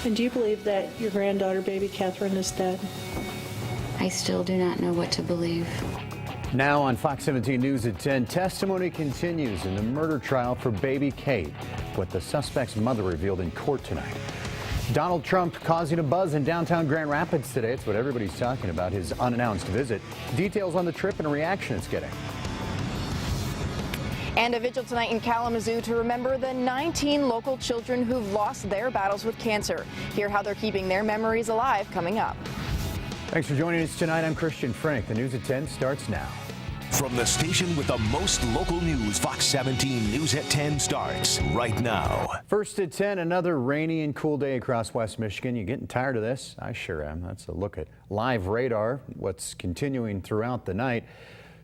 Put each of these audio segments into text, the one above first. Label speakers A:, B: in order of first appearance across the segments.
A: And do you believe that your granddaughter, baby Catherine, is dead?
B: I still do not know what to believe.
C: Now on Fox 17 News at 10, testimony continues in the murder trial for baby Kate, what the suspect's mother revealed in court tonight. Donald Trump causing a buzz in downtown Grand Rapids today. It's what everybody's talking about, his unannounced visit. Details on the trip and a reaction it's getting.
D: And a vigil tonight in Kalamazoo to remember the 19 local children who've lost their battles with cancer. Hear how they're keeping their memories alive coming up.
C: Thanks for joining us tonight. I'm Christian Frank. The News at 10 starts now.
E: From the station with the most local news, Fox 17 News at 10 starts right now.
C: First at 10, another rainy and cool day across West Michigan. You getting tired of this? I sure am. That's a look at live radar, what's continuing throughout the night.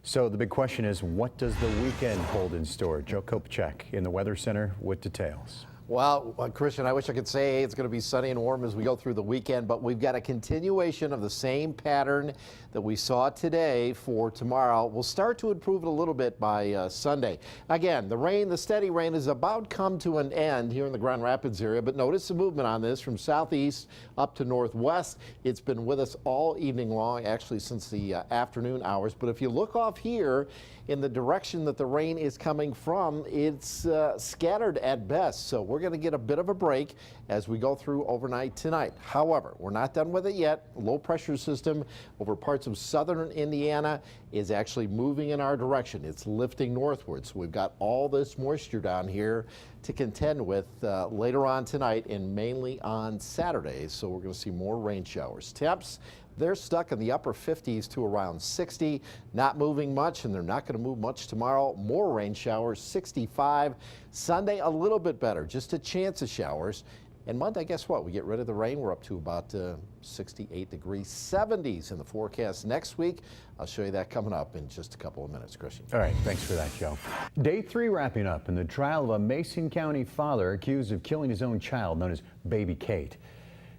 C: So the big question is, what does the weekend hold in store? Joe Kopechek in the Weather Center with details.
F: Well, Christian, I wish I could say it's going to be sunny and warm as we go through the weekend, but we've got a continuation of the same pattern that we saw today for tomorrow. We'll start to improve it a little bit by Sunday. Again, the steady rain has about come to an end here in the Grand Rapids area, but notice the movement on this from southeast up to northwest. It's been with us all evening long, actually since the afternoon hours. But if you look off here in the direction that the rain is coming from, it's scattered at best. So we're going to get a bit of a break as we go through overnight tonight. However, we're not done with it yet. Low pressure system over parts of southern Indiana is actually moving in our direction. It's lifting northward. So we've got all this moisture down here to contend with later on tonight and mainly on Saturday. So we're going to see more rain showers. Temps, they're stuck in the upper 50s to around 60, not moving much, and they're not going to move much tomorrow. More rain showers, 65. Sunday, a little bit better, just a chance of showers. And Monday, guess what? We get rid of the rain. We're up to about 68 degrees, 70s in the forecast next week. I'll show you that coming up in just a couple of minutes, Christian.
C: All right, thanks for that, Joe. Day 3 wrapping up in the trial of a Mason County father accused of killing his own child, known as baby Kate.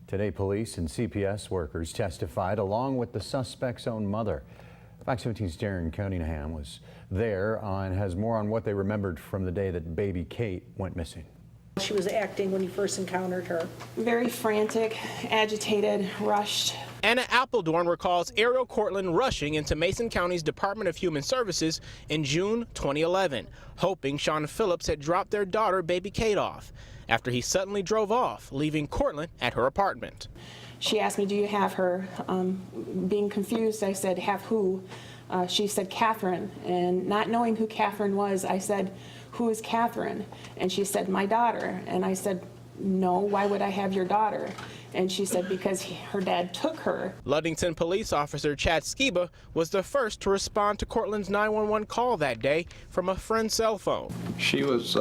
C: Today, police and CPS workers testified along with the suspect's own mother. Fox 17's Darren Cunningham was there and has more on what they remembered from the day that baby Kate went missing.
A: She was acting when you first encountered her.
G: Very frantic, agitated, rushed.
H: Anna Appledorn recalls Ariel Cortland rushing into Mason County's Department of Human Services in June 2011, hoping Sean Phillips had dropped their daughter, baby Kate, off, after he suddenly drove off, leaving Cortland at her apartment.
G: She asked me, do you have her? Being confused, I said, have who? She said, Catherine. And not knowing who Catherine was, I said, who is Catherine? And she said, my daughter. And I said, no, why would I have your daughter? And she said, because her dad took her.
H: Ludington police officer Chad Skiba was the first to respond to Cortland's 911 call that day from a friend's cell phone.
I: She was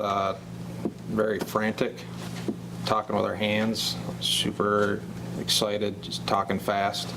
I: very frantic, talking with her hands, super excited, just talking fast.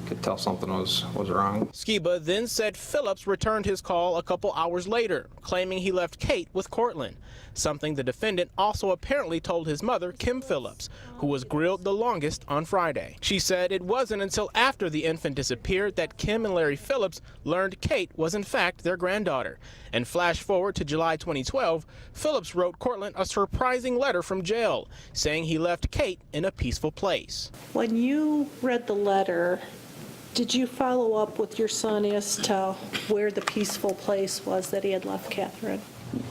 I: Could tell something was wrong.
H: Skiba then said Phillips returned his call a couple hours later, claiming he left Kate with Cortland, something the defendant also apparently told his mother, Kim Phillips, who was grilled the longest on Friday. She said it wasn't until after the infant disappeared that Kim and Larry Phillips learned Kate was in fact their granddaughter. And flash forward to July 2012, Phillips wrote Cortland a surprising letter from jail, saying he left Kate in a peaceful place.
A: When you read the letter, did you follow up with your son as to where the peaceful place was that he had left Catherine?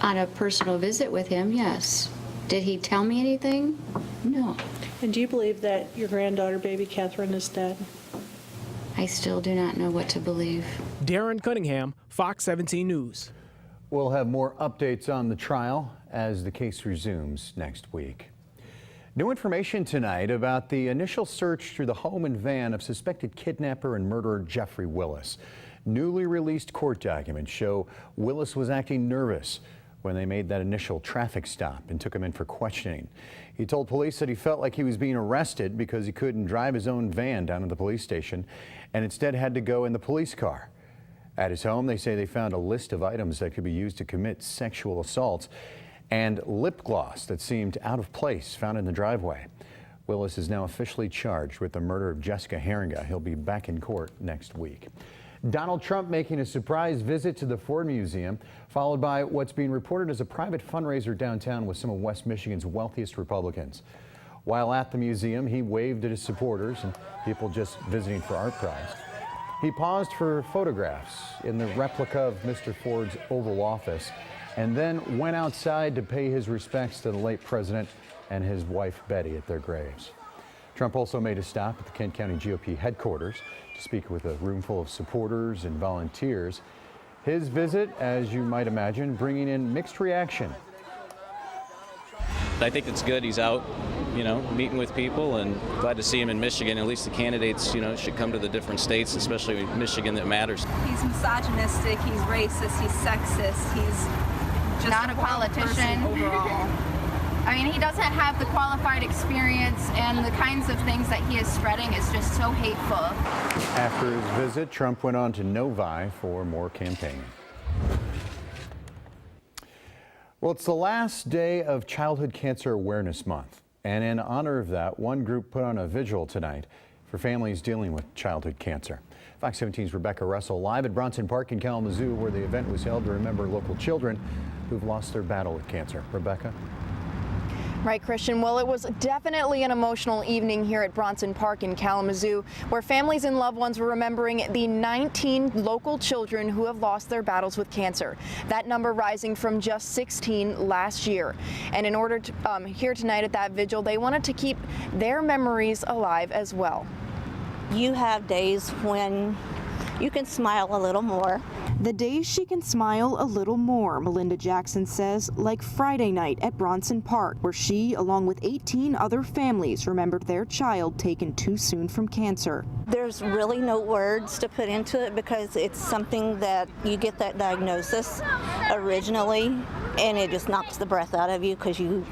B: On a personal visit with him, yes. Did he tell me anything? No.
A: And do you believe that your granddaughter, baby Catherine, is dead?
B: I still do not know what to believe.
H: Darren Cunningham, Fox 17 News.
C: We'll have more updates on the trial as the case resumes next week. New information tonight about the initial search through the home and van of suspected kidnapper and murderer Jeffrey Willis. Newly released court documents show Willis was acting nervous when they made that initial traffic stop and took him in for questioning. He told police that he felt like he was being arrested because he couldn't drive his own van down to the police station and instead had to go in the police car. At his home, they say they found a list of items that could be used to commit sexual assaults and lip gloss that seemed out of place found in the driveway. Willis is now officially charged with the murder of Jessica Haringa. He'll be back in court next week. Donald Trump making a surprise visit to the Ford Museum, followed by what's being reported as a private fundraiser downtown with some of West Michigan's wealthiest Republicans. While at the museum, he waved at his supporters and people just visiting for art prize. He paused for photographs in the replica of Mr. Ford's Oval Office and then went outside to pay his respects to the late president and his wife Betty at their graves. Trump also made a stop at the Kent County GOP headquarters to speak with a room full of supporters and volunteers. His visit, as you might imagine, bringing in mixed reaction.
J: I think it's good he's out, meeting with people, and glad to see him in Michigan. At least the candidates, should come to the different states, especially Michigan, that matters.
K: He's misogynistic, he's racist, he's sexist, he's just
L: not a politician
K: overall.
L: I mean, he doesn't have the qualified experience, and the kinds of things that he is spreading is just so hateful.
C: After his visit, Trump went on to Novi for more campaigning. Well, it's the last day of Childhood Cancer Awareness Month, and in honor of that, one group put on a vigil tonight for families dealing with childhood cancer. Fox 17's Rebecca Russell live at Bronson Park in Kalamazoo, where the event was held to remember local children who've lost their battle with cancer. Rebecca?
D: Right, Christian. Well, it was definitely an emotional evening here at Bronson Park in Kalamazoo, where families and loved ones were remembering the 19 local children who have lost their battles with cancer. That number rising from just 16 last year. And in order to here tonight at that vigil, they wanted to keep their memories alive as well.
M: You have days when you can smile a little more.
N: The days she can smile a little more, Melinda Jackson says, like Friday night at Bronson Park, where she, along with 18 other families, remembered their child taken too soon from cancer.
M: There's really no words to put into it because it's something that you get that diagnosis originally, and it just knocks the breath out of you because you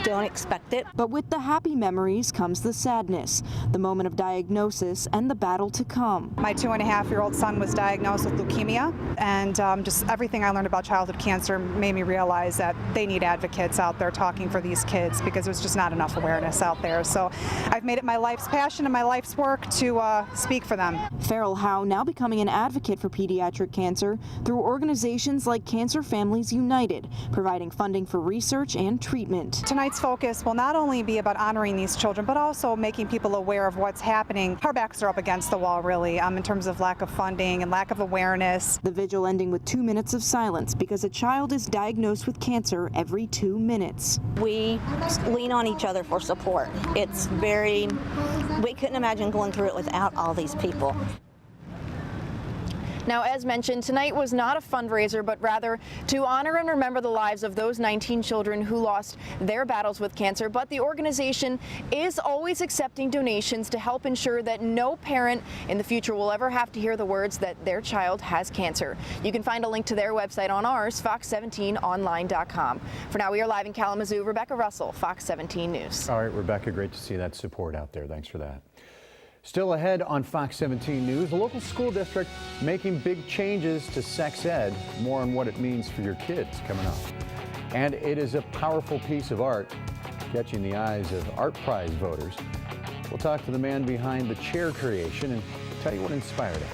M: don't expect it.
N: But with the happy memories comes the sadness, the moment of diagnosis and the battle to come.
O: My 2.5-year-old son was diagnosed with leukemia, and just everything I learned about childhood cancer made me realize that they need advocates out there talking for these kids because there's just not enough awareness out there. So I've made it my life's passion and my life's work to speak for them.
N: Farrell Howe now becoming an advocate for pediatric cancer through organizations like Cancer Families United, providing funding for research and treatment.
O: Tonight's focus will not only be about honoring these children, but also making people aware of what's happening. Our backs are up against the wall, really, in terms of lack of funding and lack of awareness.
N: The vigil ending with 2 minutes of silence because a child is diagnosed with cancer every 2 minutes.
M: We lean on each other for support. We couldn't imagine going through it without all these people.
D: Now, as mentioned, tonight was not a fundraiser, but rather to honor and remember the lives of those 19 children who lost their battles with cancer. But the organization is always accepting donations to help ensure that no parent in the future will ever have to hear the words that their child has cancer. You can find a link to their website on ours, fox17online.com. For now, we are live in Kalamazoo. Rebecca Russell, Fox 17 News.
C: All right, Rebecca, great to see that support out there. Thanks for that. Still ahead on Fox 17 News, the local school district making big changes to sex ed. More on what it means for your kids coming up. And it is a powerful piece of art, catching the eyes of art prize voters. We'll talk to the man behind the chair creation and tell you what inspired it.